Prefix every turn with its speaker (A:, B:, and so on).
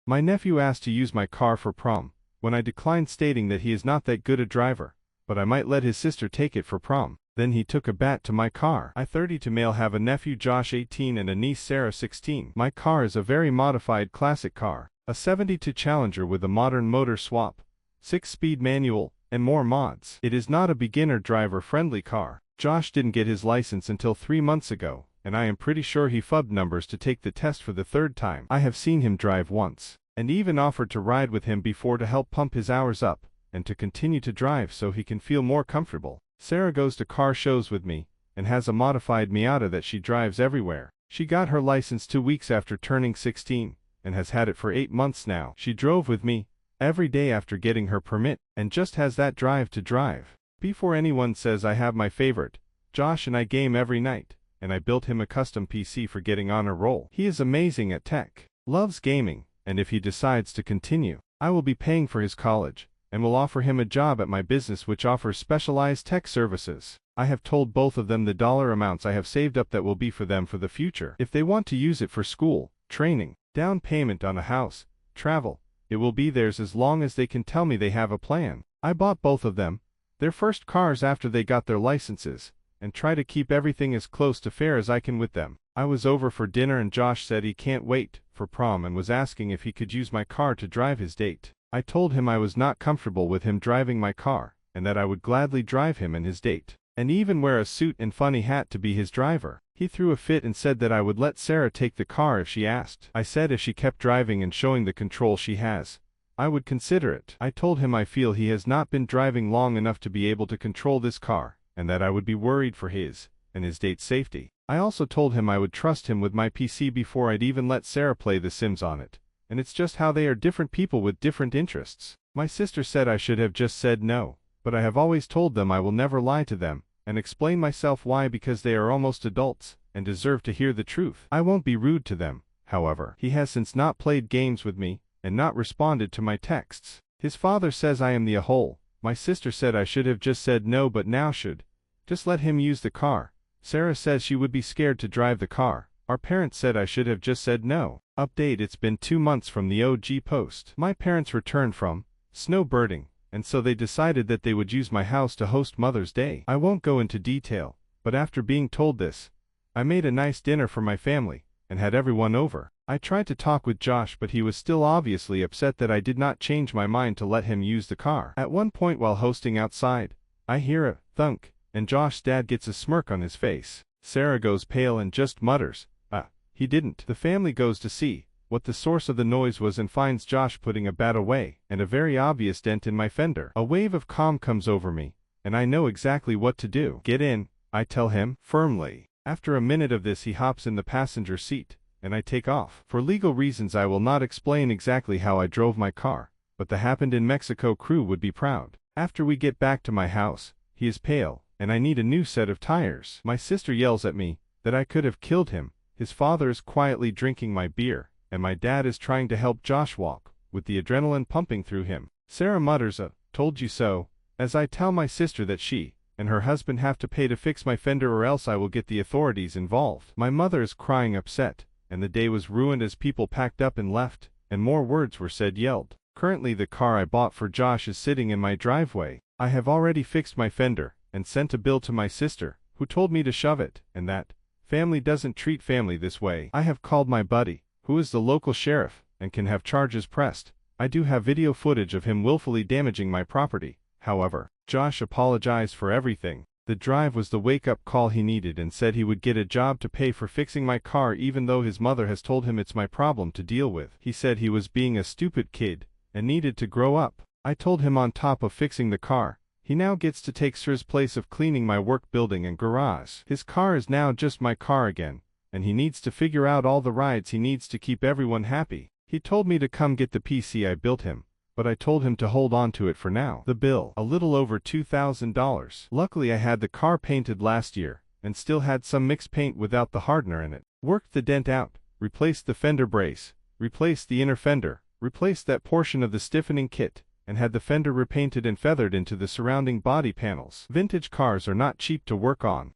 A: My nephew asked to use my car for prom, when I declined, stating that he is not that good a driver, but I might let his sister take it for prom. Then he took a bat to my car. I 32 male have a nephew Josh 18 and a niece Sarah 16. My car is a very modified classic car, a 72 Challenger with a modern motor swap, 6-speed manual, and more mods. It is not a beginner driver friendly car. Josh didn't get his license until 3 months ago, and I am pretty sure he fubbed numbers to take the test for the 3rd time. I have seen him drive once, and even offered to ride with him before to help pump his hours up, and to continue to drive so he can feel more comfortable. Sarah goes to car shows with me, and has a modified Miata that she drives everywhere. She got her license 2 weeks after turning 16, and has had it for 8 months now. She drove with me every day after getting her permit, and just has that drive to drive. Before anyone says I have my favorite, Josh and I game every night, and I built him a custom PC for getting on a roll. He is amazing at tech, loves gaming, and if he decides to continue, I will be paying for his college, and will offer him a job at my business which offers specialized tech services. I have told both of them the dollar amounts I have saved up that will be for them for the future. If they want to use it for school, training, down payment on a house, travel, it will be theirs as long as they can tell me they have a plan. I bought both of them their first cars after they got their licenses, and try to keep everything as close to fair as I can with them. I was over for dinner and Josh said he can't wait for prom and was asking if he could use my car to drive his date. I told him I was not comfortable with him driving my car, and that I would gladly drive him and his date, and even wear a suit and funny hat to be his driver. He threw a fit and said that I would let Sarah take the car if she asked. I said if she kept driving and showing the control she has, I would consider it. I told him I feel he has not been driving long enough to be able to control this car, and that I would be worried for his and his date's safety. I also told him I would trust him with my PC before I'd even let Sarah play The Sims on it. And it's just how they are different people with different interests. My sister said I should have just said no, but I have always told them I will never lie to them, and explain myself why, because they are almost adults, and deserve to hear the truth. I won't be rude to them, however. He has since not played games with me, and not responded to my texts. His father says I am the a-hole. My sister said I should have just said no but now should just let him use the car. Sarah says she would be scared to drive the car. Our parents said I should have just said no. Update: it's been 2 months from the OG post. My parents returned from snowbirding, and so they decided that they would use my house to host Mother's Day. I won't go into detail, but after being told this, I made a nice dinner for my family, and had everyone over. I tried to talk with Josh, but he was still obviously upset that I did not change my mind to let him use the car. At one point while hosting outside, I hear a thunk, and Josh's dad gets a smirk on his face. Sarah goes pale and just mutters, he didn't. The family goes to see what the source of the noise was and finds Josh putting a bat away, and a very obvious dent in my fender. A wave of calm comes over me, and I know exactly what to do. Get in, I tell him, firmly. After a minute of this he hops in the passenger seat, and I take off. For legal reasons I will not explain exactly how I drove my car, but the Happened in Mexico crew would be proud. After we get back to my house, he is pale, and I need a new set of tires. My sister yells at me that I could have killed him. His father is quietly drinking my beer, and my dad is trying to help Josh walk, with the adrenaline pumping through him. Sarah mutters a "told you so," as I tell my sister that she and her husband have to pay to fix my fender or else I will get the authorities involved. My mother is crying upset, and the day was ruined as people packed up and left, and more words were said yelled. Currently the car I bought for Josh is sitting in my driveway. I have already fixed my fender, and sent a bill to my sister, who told me to shove it, and that family doesn't treat family this way. I have called my buddy, who is the local sheriff, and can have charges pressed. I do have video footage of him willfully damaging my property. However, Josh apologized for everything. The drive was the wake-up call he needed and said he would get a job to pay for fixing my car even though his mother has told him it's my problem to deal with. He said he was being a stupid kid, and needed to grow up. I told him on top of fixing the car, he now gets to take Sir's place of cleaning my work building and garage. His car is now just my car again, and he needs to figure out all the rides he needs to keep everyone happy. He told me to come get the PC I built him, but I told him to hold on to it for now. The bill, a little over $2,000. Luckily I had the car painted last year, and still had some mixed paint without the hardener in it. Worked the dent out, replaced the fender brace, replaced the inner fender, replaced that portion of the stiffening kit, and had the fender repainted and feathered into the surrounding body panels. Vintage cars are not cheap to work on.